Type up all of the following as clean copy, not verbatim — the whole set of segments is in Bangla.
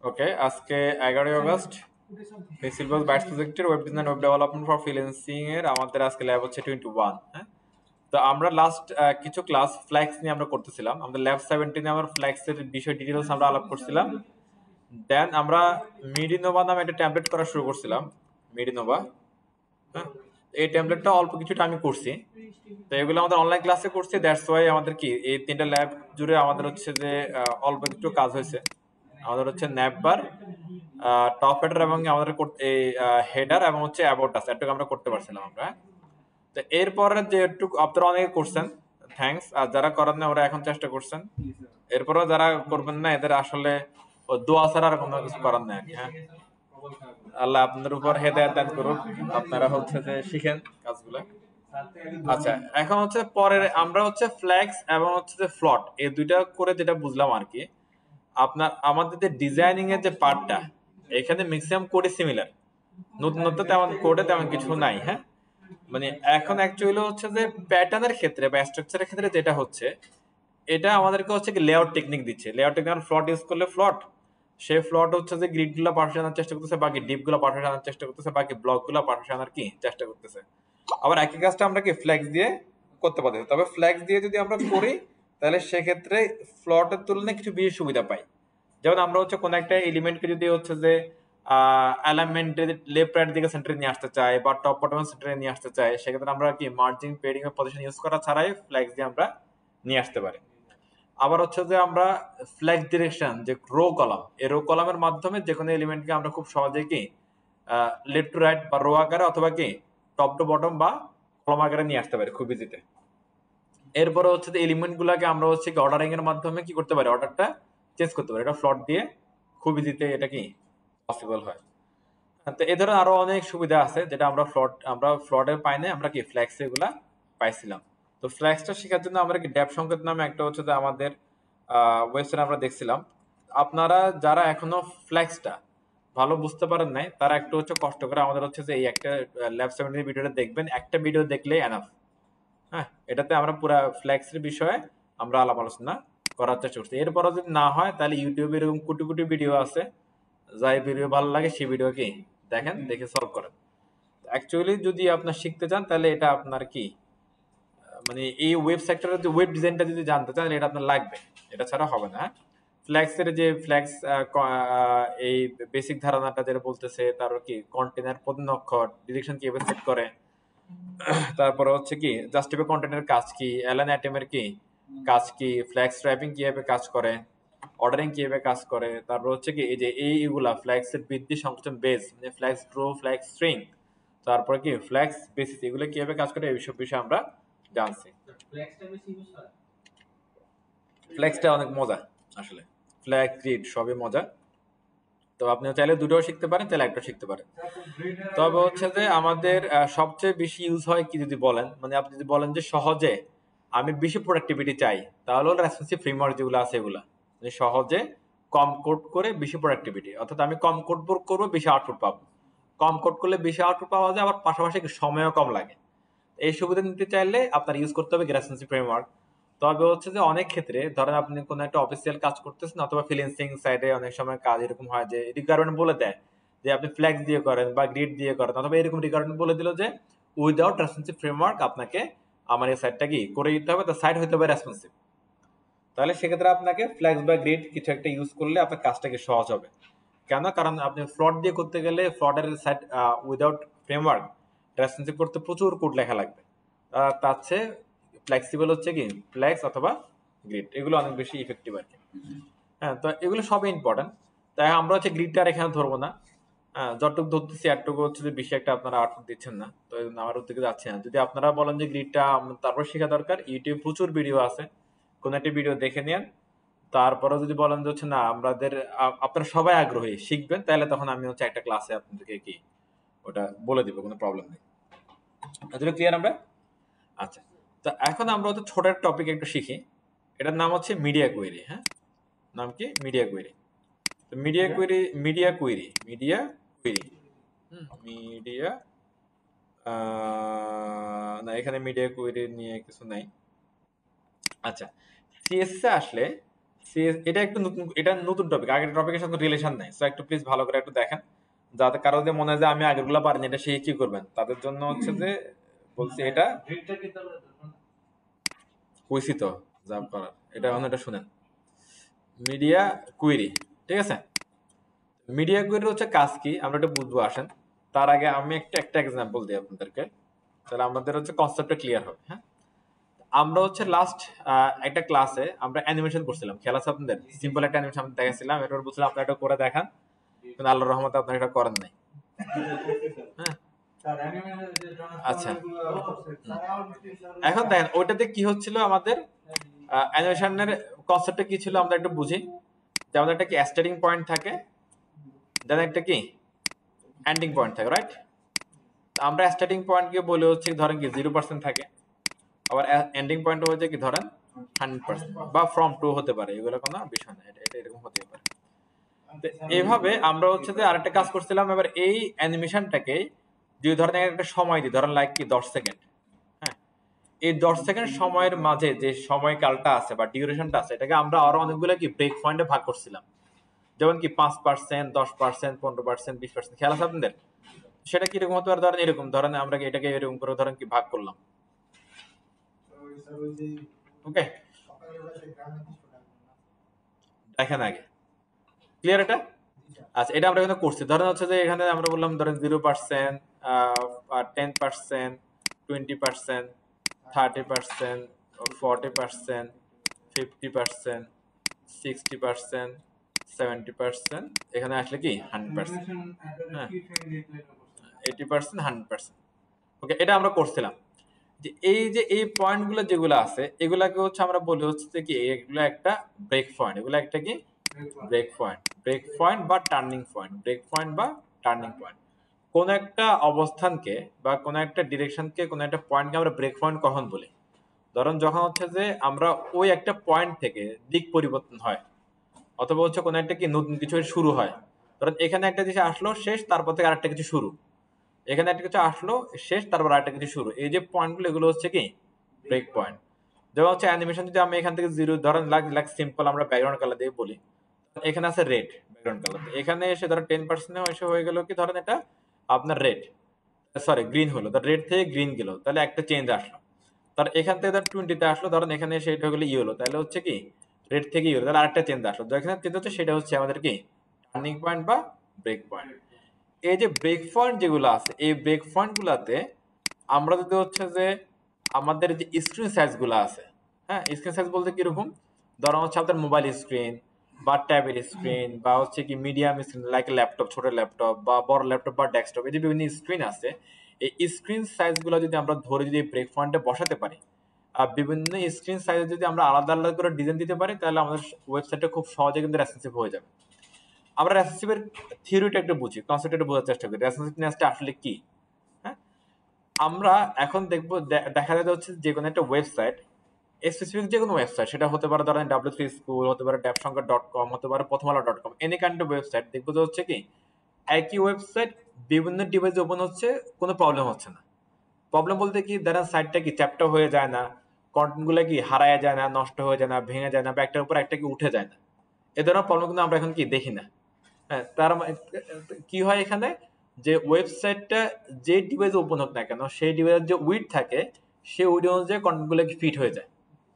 ওকে, আজকে 11ই আগস্ট সিলেবাস ব্যাচ প্রজেক্টের web design web development for freelancing এর আমাদের আজকে ল্যাব হচ্ছে 21। হ্যাঁ, তো আমরা লাস্ট কিছু ক্লাস ফ্ল্যাক্স নিয়ে আমরা করতেছিলাম। আমাদের ল্যাব 17 আমরা ফ্ল্যাক্স এর বিষয় ডিটেইলস আমরা আলাপ করছিলাম। দেন আমরা মিডিনোভা নামে একটা ট্যাম্পলেট করা শুরু করছিলাম। মিডিনোভা, হ্যাঁ, এই টেমপ্লেটটা অল্প কিছুটা আমি করছি। তো এগুলো আমাদের অনলাইন ক্লাসে করছি, দ্যাটস ওয়াই আমাদের কি এই তিনটা ল্যাব জুড়ে আমাদের হচ্ছে যে অল্প একটু কাজ হয়েছে। আমাদের হচ্ছে ন্যাপবার, টপ হেডার এবং আমাদের এই হেডার এবং হচ্ছে অ্যাবাউট আস এটুকু আমরা করতে পারছিলাম আমরা। তো এরপরে যে একটু আপনারা অনেকে করছেন, থ্যাঙ্কস। আর যারা করেন না ওরা এখন চেষ্টা করছেন। এরপরেও যারা করবেন না এদের আসলে দোয়া ছাড়া আর কোনো কিছু করার নাই আর কি। হ্যাঁ, আল্লাহ আপনাদের উপর হেদায়েত দান করুক, আপনারা হচ্ছে যে শিখেন কাজগুলো। আচ্ছা, এখন হচ্ছে পরের আমরা হচ্ছে ফ্ল্যাক্স এবং হচ্ছে যে ফ্লট এই দুইটা করে যেটা বুঝলাম আর কি। আপনার আমাদের যে ডিজাইনিং এর যে পার্টটা, এখানে ম্যাক্সিমাম কোডে সিমিলার, নতুনত্ব তেমন কোডে তেমন কিছু নাই। হ্যাঁ, মানে এখন অ্যাকচুয়ালি হচ্ছে যে প্যাটার্নের ক্ষেত্রে বা স্ট্রাকচারের ক্ষেত্রে যেটা হচ্ছে, এটা আমাদেরকে হচ্ছে কি লেআউট টেকনিক দিচ্ছে। লেআউট টেকনিক ফ্লট ইউজ করলে ফ্লট, সেই ফ্লট হচ্ছে যে গ্রিড গুলো পাশে আনার চেষ্টা করতেছে, বাকি ডিপ গুলো পাশে আনার চেষ্টা করতেছে, বাকি ব্লক গুলো পাশে আনার কি চেষ্টা করতেছে। আবার একই কাজটা আমরা কি ফ্ল্যাক্স দিয়ে করতে পারি। তবে ফ্ল্যাক্স দিয়ে যদি আমরা করি তাহলে সেক্ষেত্রে ফ্লটের তুলনায় কিছু বেশি সুবিধা পাই। যেমন আমরা হচ্ছে কোন একটা এলিমেন্টকে যদি হচ্ছে যে অ্যালাইনমেন্টের লেফট রাইট দিকে সেন্টারে নিয়ে আসতে চাই বা টপ বটম সেন্টারে নিয়ে আসতে চাই, সেক্ষেত্রে আমরা কি মার্জিং পেডিং এর পজিশন ইউজ করা ছাড়াই ফ্ল্যাক্স দিয়ে আমরা নিয়ে আসতে পারি। আবার হচ্ছে যে আমরা ফ্ল্যাক্স ডিরেকশন যে রো কলাম, এই রো কলামের মাধ্যমে যে কোনো এলিমেন্টকে আমরা খুব সহজে কি লেফট টু রাইট বা রো আকারে অথবা কি টপ টু বটম বা কলাম আকারে নিয়ে আসতে পারি খুব ইজিতে। এরপরে হচ্ছে যে এলিমেন্ট গুলাকে আমরা হচ্ছে কি অর্ডারিং এর মাধ্যমে কি করতে পারি, অর্ডারটা চেঞ্জ করতে পারি। এটা ফ্লট দিয়ে খুব ইজিতে এটা কি পসিবল হয়। তো এই ধরনের আরো অনেক সুবিধা আছে যেটা আমরা ফ্লটের পাই না, আমরা কি ফ্ল্যাক্স এগুলা পাইছিলাম। তো ফ্ল্যাক্সটা শেখার জন্য আমরা কি ড্যাপ সংকেত নামে একটা হচ্ছে যে আমাদের ওয়েবসাইট আমরা দেখছিলাম। আপনারা যারা এখনো ফ্ল্যাক্সটা ভালো বুঝতে পারেন নাই তারা একটু হচ্ছে কষ্ট করে আমাদের হচ্ছে যে এই একটা ল্যাব 17 ভিডিওটা দেখবেন, একটা ভিডিও দেখলেই এনাফ। হ্যাঁ, এটাতে আমরা পুরা ফ্ল্যাক্সের বিষয়ে আমরা আলাপ আলোচনা করার চেষ্টা করছি। এরপরও যদি না হয় তাহলে ইউটিউবে এরকম কোটি কোটি ভিডিও আছে, যাই ভিডিও ভালো লাগে সেই ভিডিও কি দেখেন, দেখে সলভ করেন। অ্যাকচুয়ালি যদি আপনার শিখতে চান তাহলে এটা আপনার কি মানে এই ওয়েব সেক্টরের যে ওয়েব ডিজাইনটা যদি জানতে চান এটা আপনার লাগবে, এটা ছাড়া হবে না। ফ্ল্যাক্সের যে ফ্ল্যাক্স এই বেসিক ধারণাটা যেটা বলতেছে, তারপর কি কন্টেনার প্রধান অক্ষর ডিরেকশন কিভাবে সেট করে, তারপরে হচ্ছে কি জাস্টিফাই কন্টেন্টের কাজ কি, অ্যালান অ্যাটেমের কি কাজ কি, ফ্ল্যাক্স ট্র্যাপিং কিভাবে কাজ করে, অর্ডারিং কিভাবে কাজ করে, তারপর হচ্ছে কি এই যে এইগুলা ফ্ল্যাক্স এর বৃদ্ধি সংকোচন বেস মানে ফ্ল্যাক্স গ্রো ফ্ল্যাক্স স্ট্রিং, তারপরে কি ফ্ল্যাক্স বেসিস এগুলো কিভাবে কাজ করে এইসব বিষয়ে আমরা জানছি। ফ্ল্যাক্সটা অনেক মজা আসলে, ফ্ল্যাক্স গ্রিড সবই মজা। তো আপনি চাইলে দুটোও শিখতে পারেন, চাইলে একটা শিখতে পারেন। তবে হচ্ছে যে আমাদের সবচেয়ে বেশি ইউজ হয় কি যদি বলেন, মানে আপনি যদি বলেন যে সহজে আমি বেশি প্রোডাক্টিভিটি চাই, তাহলে রেসপন্সিভ ফ্রেমওয়ার্ক যেগুলো আছে এগুলা, মানে সহজে কম কোড করে বেশি প্রোডাক্টিভিটি, অর্থাৎ আমি কম কোড করবো বেশি আউটপুট পাবো। কম কোড করলে বেশি আউটপুট পাওয়া যায়, আবার পাশাপাশি সময়ও কম লাগে। এই সুবিধা নিতে চাইলে আপনার ইউজ করতে হবে রেসপন্সিভ ফ্রেমওয়ার্ক। তবে হচ্ছে যে অনেক ক্ষেত্রে ধরেন আপনি কোনো একটা অফিসিয়াল কাজ করতেছেন অথবা ফ্রিল্যান্সিং সাইডে অনেক সময় কাজ এরকম হয় যে রিকোয়ারমেন্ট বলে দেয় যে আপনি ফ্ল্যাক্স দিয়ে করেন বা গ্রিড দিয়ে করেন, অথবা এরকম রিকোয়ারমেন্ট বলে দিল যে উইদাউট রেসপন্সিভ ফ্রেমওয়ার্ক আপনাকে আমার এই সাইটটা কি করে দিতে হবে, তার সাইট হইতে হবে রেসপন্সিভ। তাহলে সেক্ষেত্রে আপনাকে ফ্ল্যাক্স বা গ্রিড কিছু একটা ইউজ করলে আপনার কাজটাকে সহজ হবে। কেন? কারণ আপনি ফ্লট দিয়ে করতে গেলে ফ্লটের সাইট উইদাউট ফ্রেমওয়ার্ক রেসপন্সিভ করতে প্রচুর কোড লেখা লাগবে। তার চেয়ে ফ্লেক্সিবল হচ্ছে কি ফ্লেক্স অথবা গ্রিড, এগুলো অনেক বেশি ইফেক্টিভ আর কি। হ্যাঁ, তো এগুলো সবই ইম্পর্টেন্ট। তাই আমরা হচ্ছে গ্রিডটা আর এখানে ধরবো না। হ্যাঁ, যতটুকু ধরতেছি এতটুকু হচ্ছে যে বেশি একটা আপনারা আউটপুট দিচ্ছেন না, তো এই জন্য আমার দিকে যাচ্ছে না। যদি আপনারা বলেন যে গ্রিডটা তারপর শেখা দরকার, ইউটিউবে প্রচুর ভিডিও আছে, কোন একটা ভিডিও দেখে নেন। তারপরে যদি বলেন যে হচ্ছে না আমাদের আপনারা সবাই আগ্রহী শিখবেন, তাহলে তখন আমি হচ্ছে একটা ক্লাসে আপনাদেরকে কি ওটা বলে দিব, কোনো প্রবলেম নেই। আসলে ক্লিয়ার আমরা? আচ্ছা, তো এখন আমরা হচ্ছে ছোট একটা টপিক একটু শিখি। এটার নাম হচ্ছে মিডিয়া কোয়েরি। হ্যাঁ, নাম কি? Media query. তো media query, media query, media query, media না, এখানে মিডিয়া কোয়েরি নিয়ে কিছু নাই। আচ্ছা, সিএসএস আসলে এটা একটু নতুন, এটা নতুন টপিক, আগের টপিকের সাথে রিলেশন নাই। সো একটু প্লিজ ভালো করে একটু দেখেন, যাতে কারো যদি মনে হয় যে আমি আগেরগুলো পারিনি, এটা সে কি করবেন, তাদের জন্য হচ্ছে যে বলছি এটা কইছি তো যা করার, এটা এটা শুনেন। মিডিয়া কুয়েরি, ঠিক আছে? মিডিয়া কুয়েরি হচ্ছে কাজ কি আমরা একটু বুঝবো আসেন। তার আগে আমি একটা এক্সাম্পল দিই আপনাদেরকে, তাহলে আমাদের হচ্ছে কনসেপ্টটা ক্লিয়ার হবে। হ্যাঁ, আমরা হচ্ছে লাস্ট একটা ক্লাসে আমরা অ্যানিমেশন করছিলাম, খেলা আছে আপনাদের, সিম্পল একটা অ্যানিমেশন দেখাইছিলাম, এটা বলছিলাম আপনারা এটা করে দেখান, কিন্তু আল্লাহর রহমতে আপনারা এটা করেন নাই। হ্যাঁ, আচ্ছা, এখন দেখেন ওইটাতে কি হচ্ছিল, আমাদের অ্যানিমেশনের কনসেপ্টটা কি ছিল আমরা একটু বুঝি। যে আমাদের একটা কি স্টার্টিং পয়েন্ট থাকে, দেন একটা কি এন্ডিং পয়েন্ট থাকে, রাইট? আমরা স্টার্টিং পয়েন্টকে বলে হচ্ছে ধরেন কি 0% থাকে, আবার এন্ডিং পয়েন্ট হচ্ছে কি ধরেন 100% বা ফ্রম টু হতে পারে, এগুলো কোনো বিষয় না, এটা এটা এরকম হতে পারে। তো এইভাবে আমরা হচ্ছে যে আরেকটা কাজ করছিলাম, এবার এই অ্যানিমেশনটাকে যদি ধরেন একটা সময় দিই, ধরেন লাইক কি 10 সেকেন্ড। হ্যাঁ, এই 10 সেকেন্ড সময়ের মাঝে যে সময়কালটা আছে বা ডিউরেশনটা আছে, এটাকে আমরা আরো অনেকগুলো কি ব্রেক পয়েন্টে ভাগ করছিলাম, যেমন কি 5%, 10%, 15%, 20%, খেয়াল আছে আপনাদের? সেটা কিরকম হতে পারে, ধরেন এরকম, ধরেন আমরা এটাকে এরকম করে ধরেন কি ভাগ করলাম। ওকে, দেখেন আগে ক্লিয়ার এটা? আচ্ছা, এটা আমরা এখানে করছি, ধরেন হচ্ছে যে এখানে আমরা বললাম ধরেন 0%, 10%, 20%, 30%, 40%, 50%, 60%, 70%, এখানে আসলে কি 100%, হ্যাঁ 80%, 100%। ওকে, এটা আমরা করছিলাম। যে এই পয়েন্টগুলো যেগুলো আছে, এগুলাকে হচ্ছে আমরা বলি হচ্ছে যে কি এগুলো একটা ব্রেক পয়েন্ট, এগুলো একটা কি ব্রেক পয়েন্ট, ব্রেক পয়েন্ট বা টার্নিং পয়েন্ট, ব্রেক পয়েন্ট বা টার্নিং পয়েন্ট। কোন একটা অবস্থানকে বা কোন একটা ডিরেকশনকে, কোন একটা পয়েন্টকে আমরা ব্রেক পয়েন্ট কখন বলি? ধরুন যখন হচ্ছে যে আমরা ওই একটা পয়েন্ট থেকে দিক পরিবর্তন হয়, অথবা হচ্ছে কোন একটা কি নতুন কিছু শুরু হয়। ধরুন এখানে একটা কিছু আসলো শেষ, তারপর থেকে আরেকটা কিছু শুরু, এখানে একটা কিছু আসলো শেষ, তারপর আরেকটা কিছু শুরু, এই যে পয়েন্টগুলো এগুলো হচ্ছে কি ব্রেক পয়েন্ট। যেমন হচ্ছে অ্যানিমেশন, যদি আমি এখান থেকে জিরো ধরেন লাইক সিম্পল আমরা ব্যাকগ্রাউন্ড কালার দিয়ে বলি, এখানে আছে রেড ব্যাকগ্রাউন্ড কালার, এখানে এসে ধরেন 10% এসে হয়ে গেল কি ধরেন এটা আপনার রেড, সরি গ্রিন হলো, রেড থেকে গ্রিন গেল, তাহলে একটা চেঞ্জ আসলো। তার এখান থেকে ধর 20-তে আসলো, ধরেন এখানে এসে এটা হলো ইয়েলো, তাহলে হচ্ছে কি রেড থেকে ইয়েলো, তাহলে আরেকটা চেঞ্জ আসলো, যেখানে চেঞ্জ হচ্ছে সেটা হচ্ছে আমাদের কি টার্নিং পয়েন্ট বা ব্রেক পয়েন্ট। এই যে ব্রেক পয়েন্ট যেগুলো আছে, এই ব্রেক পয়েন্ট গুলাতে আমরা যদি হচ্ছে যে আমাদের যে স্ক্রিন সাইজ গুলো আছে, হ্যাঁ স্ক্রিন সাইজ বলতে কিরকম, ধরো হচ্ছে আপনার মোবাইল স্ক্রিন বা ট্যাবের স্ক্রিন বা হচ্ছে কি মিডিয়াম স্ক্রিন লাইক ল্যাপটপ, ছোট ল্যাপটপ বা বড় ল্যাপটপ বা ডেস্কটপ, এই যে বিভিন্ন স্ক্রিন আছে, এই স্ক্রিন সাইজ গুলো যদি আমরা ধরে যদি ব্রেক পয়েন্টে বসাতে পারি, আর বিভিন্ন স্ক্রিন সাইজে যদি আমরা আলাদা আলাদা করে ডিজাইন দিতে পারি, তাহলে আমাদের ওয়েবসাইটটা খুব সহজে কিন্তু রেসপন্সিভ হয়ে যাবে। আমরা রেসপন্সিভের থিওরিটা একটু বুঝি, কনসেপ্টটা একটু বোঝার চেষ্টা করি, রেসপন্সিভনেসটা আসলে কি। হ্যাঁ, আমরা এখন দেখবো, দেখা যায় হচ্ছে যে কোনো একটা ওয়েবসাইট, স্পেসিফিক যে কোনো ওয়েবসাইট, সেটা হতে পারে ধরেন W3 স্কুল, হতে পারে ড্যাপসংখ্যা.com, হতে পারে প্রথমআলো.com, এনি কাইন্ড অফ ওয়েবসাইট, দেখবো যে হচ্ছে কি একই ওয়েবসাইট বিভিন্ন ডিভাইসে ওপেন হচ্ছে, কোনো প্রবলেম হচ্ছে না। প্রবলেম বলতে কি, ধরেন সাইটটা কি চ্যাপ্টার হয়ে যায় না, কন্টেন্ট গুলো কি হারায় যায় না, নষ্ট হয়ে যায় না, ভেঙে যায় না, বা একটার উপর একটা কি উঠে যায় না, এ ধরনের প্রবলেম কিন্তু আমরা এখন কি দেখি না। হ্যাঁ, কি হয় এখানে, যে ওয়েবসাইটটা যে ডিভাইসে ওপেন হোক না কেন, সেই ডিভাইসের যে উইড থাকে, সেই উইড অনুযায়ী কন্টেন্ট গুলো ফিট হয়ে যায়,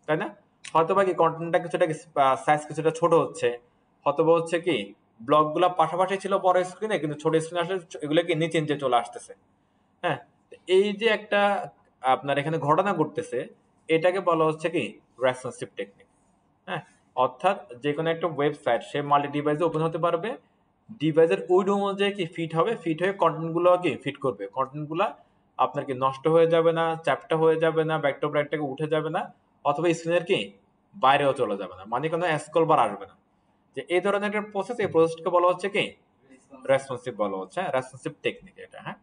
তাই না? হয়তো বা কি কন্টেন্টটা কিছুটা সাইজ কিছুটা ছোট হচ্ছে, হয়তোবা হচ্ছে কি ব্লগ গুলা পাশাপাশি ছিল বড় স্ক্রিনে, কিন্তু ছোট স্ক্রিনে আসলে এগুলো কি নিচে নিচে চলে আসতেছে। হ্যাঁ, এই যে একটা আপনার এখানে ঘটনা ঘটতেছে, এটাকে বলা হচ্ছে কি রেসপন্সিভ টেকনিক। হ্যাঁ, অর্থাৎ যে কোনো একটা ওয়েবসাইট সে মাল্টি ডিভাইসে ওপেন হতে পারবে, ডিভাইসের উইড অনুযায়ী কি ফিট হবে, ফিট হয়ে কন্টেন্ট গুলো কি ফিট করবে, কন্টেন্ট গুলা আপনার কি নষ্ট হয়ে যাবে না, চ্যাপ্টা হয়ে যাবে না, ব্যাকটপ রাইটটাকে উঠে যাবে না, অথবা স্ক্রিনের কি বাইরেও চলে যাবে না, মানে কোনো স্ক্রল বার আসবে না। যে এই ধরনের একটা প্রসেস, এই প্রসেসকে বলা হচ্ছে কি রেসপন্সিভ বলা হচ্ছে, রেসপন্সিভ টেকনিক এটা। হ্যাঁ,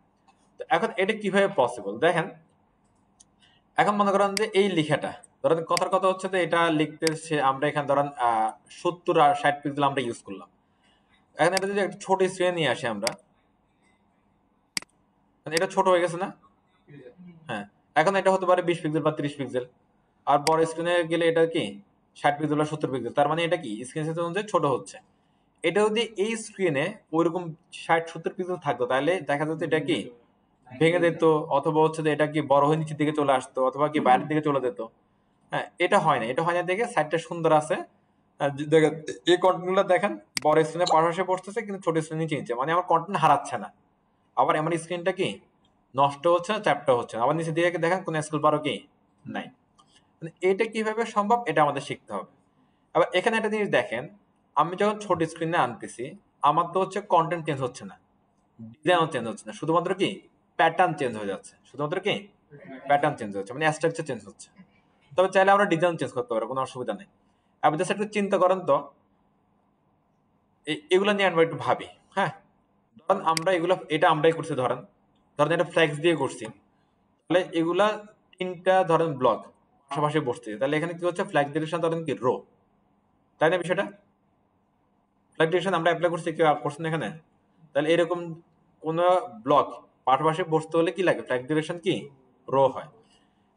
তো এখন এটা কিভাবে পসিবল দেখেন। এখন মনে করেন যে এই লেখাটা, ধরেন কথার কথা হচ্ছে যে এটা লিখতে আমরা এখানে ধরেন 70 আর 60 পিক্সেল আমরা ইউজ করলাম। এখন এটা যদি একটা ছোট স্ক্রিনে নিয়ে আসি আমরা, এটা ছোট হয়ে গেছে না? হ্যাঁ, এখন এটা হতে পারে 20 পিক্সেল বা 30 পিক্সেল, আর বড় স্ক্রিনে গেলে এটা কি 60 পিক্সেল বা 70 পিক্সেল, তার মানে এটা কি স্ক্রিন সাইজ অনুযায়ী ছোট হচ্ছে। এটা যদি এই স্ক্রিনে ওইরকম 60-70 পিক্সেল থাকতো তাহলে দেখা যেত এটা কি ভেঙে যেত, অথবা হচ্ছে যে এটা কি বড় হয়ে নিচের দিকে চলে আসতো, অথবা কি বাইরের দিকে চলে যেত। হ্যাঁ, এটা হয় না, এটা হয় না দেখে সাইডটা সুন্দর আছে। দেখেন এই কন্টেন্ট গুলো দেখেন বড় স্ক্রিনে পাশাপাশি বসতেছে কিন্তু ছোট স্ক্রিন নিচে নিচে, মানে আমার কন্টেন্ট হারাচ্ছে না। আবার আমার স্ক্রিনটা কি নষ্ট হচ্ছে না, চ্যাপটা হচ্ছে না। আবার নিচে দিয়ে দেখেন কোন স্কেল বারও কি নাই। মানে এটা কিভাবে সম্ভব এটা আমাদের শিখতে হবে। আবার এখানে একটা জিনিস দেখেন, আমি যখন ছোট স্ক্রিনে আনতেছি আমার তো হচ্ছে কন্টেন্ট চেঞ্জ হচ্ছে না, ডিজাইনও চেঞ্জ হচ্ছে না, শুধুমাত্র কি প্যাটার্ন চেঞ্জ হয়ে যাচ্ছে, শুধুমাত্র কি প্যাটার্ন চেঞ্জ হচ্ছে, মানে স্ট্রাকচার চেঞ্জ হচ্ছে। তবে চাইলে আমরা ডিজাইন চেঞ্জ করতে পারবো, কোনো অসুবিধা নেই। আপনি জাস্ট একটু চিন্তা করেন তো, এগুলো নিয়ে আমরা একটু ভাবি। হ্যাঁ, ধরেন আমরা এগুলো, এটা আমরাই করছি, ধরেন ধরেন এটা ফ্লেক্স দিয়ে করছি, তাহলে এগুলা তিনটা ধরেন ব্লক পাশাপাশি বসছে, তাহলে এখানে কি হচ্ছে ফ্ল্যাগ ডিরেকশন ধরেন কি রো, তাই না বিষয়টা? ফ্ল্যাগ ডিরেকশন আমরা অ্যাপ্লাই করছি, কেউ করছেন এখানে? তাহলে এরকম কোন ব্লক পাশাপাশি বসতে হলে কি লাগে, ফ্ল্যাগ ডিরেকশন কি রো হয়।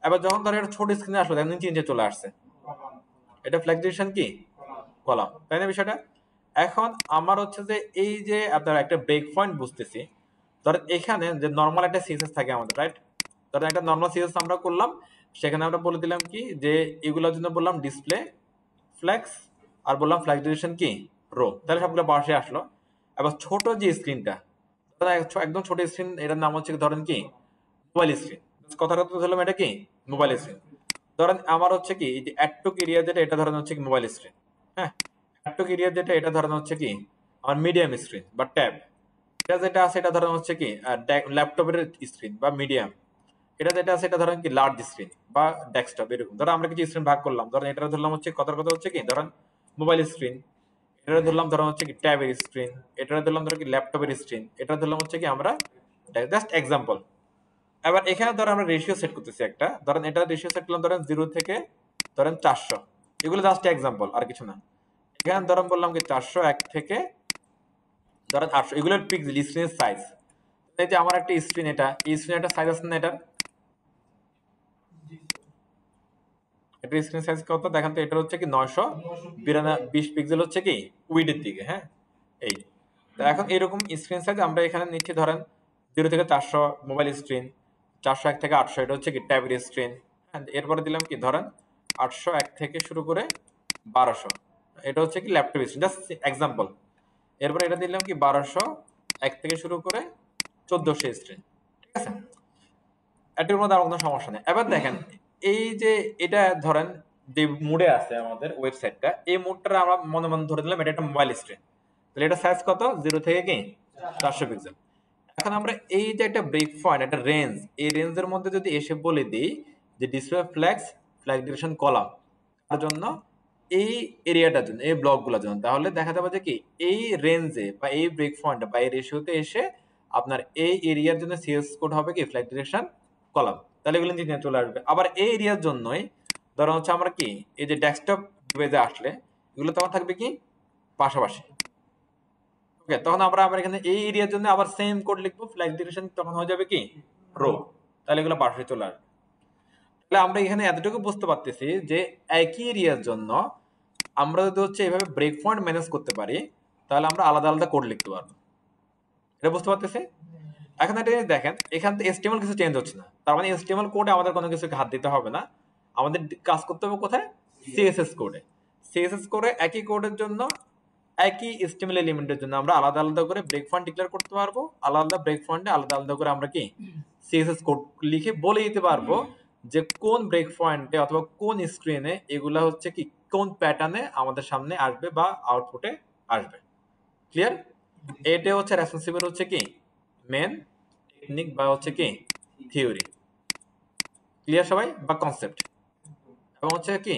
এবার যখন ধরেন এটা ছোট স্ক্রিনে আসলো দেখেন নিচে নিচে চলে আসছে, এটা ফ্ল্যাগ ডিরেকশন কি কলাম, তাই না বিষয়টা? এখন আমার হচ্ছে যে এই যে আপনার একটা ব্রেক পয়েন্ট বুঝতেছি, ধরেন এখানে যে নর্মাল একটা সিএসএস থাকে আমাদের, রাইট? ধরেন একটা নর্মাল সিএসএস আমরা করলাম, সেখানে আমরা বলে দিলাম কি যে এগুলোর জন্য বললাম ডিসপ্লে ফ্ল্যাক্স, আর বললাম ফ্ল্যাগ ডিরেকশন কি রো, তাহলে সবগুলো পাশে আসলো। এবার ছোট যে স্ক্রিনটা, একদম ছোট স্ক্রিন, এটার নাম হচ্ছে ধরেন কি মোবাইল স্ক্রিন, কথাটা তো ধরলাম এটা কি মোবাইল স্ক্রিন। ধরেন আমার হচ্ছে কি এই যে অ্যাডটুক এরিয়া যেটা, এটা ধরেন হচ্ছে কি মোবাইল স্ক্রিন। হ্যাঁ, অ্যাডটুক এরিয়া যেটা, এটা ধরেন হচ্ছে কি আমার মিডিয়াম স্ক্রিন বা ট্যাব। এটা যেটা আছে এটা ধরেন হচ্ছে কি ল্যাপটপের স্ক্রিন বা মিডিয়াম। এটা যেটা আছে এটা ধরেন কি লার্জ স্ক্রিন বা ডেস্কটপ, এরকম ধরো আমরা কিছু স্ক্রিন ভাগ করলাম। ধরেন এটা ধরলাম হচ্ছে কথার কথা হচ্ছে কি ধরেন মোবাইল স্ক্রিন, এটা ধরলাম ধরেন হচ্ছে কি ট্যাবের স্ক্রিন, এটা ধরলাম ধরো কি ল্যাপটপের স্ক্রিন, এটা ধরলাম হচ্ছে কি আমরা জাস্ট এক্সাম্পল। এবার এখানে ধরো আমরা রেশিও সেট করতেছি একটা, ধরেন এটা রেশিও সেট করলাম ধরেন 0 থেকে ধরেন 400, এগুলো জাস্ট এক্সাম্পল আর কিছু না। এখানে ধরেন বললাম কি 400, 1 থেকে ধরেন 800, এগুলোর পিক্সেল স্ক্রিনের সাইজ। এই যে আমার একটা স্ক্রিন, এটা এই স্ক্রিন একটা সাইজ আছে না, এটা এটা স্ক্রিন সাইজ কত দেখেন তো, এটা হচ্ছে কি 920 পিক্সেল হচ্ছে কি উইডের দিকে। হ্যাঁ, এই তো এখন এরকম স্ক্রিন সাইজ আমরা এখানে নিচ্ছি ধরেন 0 থেকে 400 মোবাইল স্ক্রিন, 400 1 থেকে 800 এটা হচ্ছে কি ট্যাবের স্ক্রিন। হ্যাঁ, এরপরে দিলাম কি ধরেন 800 1 থেকে শুরু করে 1200, এটা হচ্ছে কি ল্যাপটপ স্ক্রিন, জাস্ট এক্সাম্পল। এরপরে এটা দিলাম কি 1200 1 থেকে শুরু করে 1400 স্ক্রিন। ঠিক আছে, এটার মধ্যে আর কোনো সমস্যা নেই। এবার দেখেন এই যে এটা ধরেন যে মুডে আছে আমাদের ওয়েবসাইটটা, এই মুডটা আমরা মনে মনে ধরে দিলাম এটা একটা মোবাইল স্ক্রিন, তাহলে এটা সাইজ কত 0 থেকে কি 400 পিক্সেল। এখন আমরা এই যে একটা ব্রেক পয়েন্ট, একটা রেঞ্জ, এই রেঞ্জের মধ্যে যদি এসে বলে দিই যে display flax flag direction column তার জন্য, এই এরিয়াটার জন্য, এই ব্লকগুলোর জন্য, তাহলে দেখা যাবে যে কি এই রেঞ্জে বা এই ব্রেক পয়েন্ট বা এই রেশিওতে এসে আপনার এই এরিয়ার জন্য সিএস কোড হবে কি ফ্ল্যাগ ডিরেকশন কলাম, তাহলে এগুলো নিচে চলে আসবে। আবার এই এরিয়ার জন্যই ধরো হচ্ছে আমরা কি এই যে ডেস্কটপ ডিভাইসে আসলে এগুলো তখন থাকবে কি পাশাপাশি। ওকে, তখন আমরা আবার এখানে এই এরিয়ার জন্য আবার সেম কোড লিখবো, ফ্ল্যাগ ডিরেকশন তখন হয়ে যাবে কি রো, তাহলে এগুলো পাশে চলে আসবে। তাহলে আমরা এখানে এতটুকু বুঝতে পারতেছি যে একই এরিয়ার জন্য আমরা যদি হচ্ছে এভাবে ব্রেক পয়েন্ট ম্যানেজ করতে পারি তাহলে আমরা আলাদা আলাদা কোড লিখতে পারবো। এটা বুঝতে পারতেছি? এখন এটা দেখেন এখান থেকে HTML কিছু চেঞ্জ হচ্ছে না, তার মানে HTML কোডে আমাদের কোনো কিছু হাত দিতে হবে না, আমাদের কাজ করতে হবে কোথায়, CSS কোডে। CSS কোডে একই কোডের জন্য একই HTML এলিমেন্টের জন্য আমরা আলাদা আলাদা করে ব্রেক পয়েন্ট ডিক্লেয়ার করতে পারবো, আলাদা আলাদা ব্রেক পয়েন্টে আলাদা আলাদা করে আমরা কি CSS কোড লিখে বলে দিতে পারবো যে কোন ব্রেক পয়েন্টে অথবা কোন স্ক্রিনে এগুলা হচ্ছে কি কোন প্যাটার্নে আমাদের সামনে আসবে বা আউটপুটে আসবে। ক্লিয়ার? এটা হচ্ছে রেসপন্সিবল হচ্ছে কি মেন টেকনিক বা হচ্ছে কি থিওরি। ক্লিয়ার সবাই? বা কনসেপ্ট। এবং হচ্ছে কি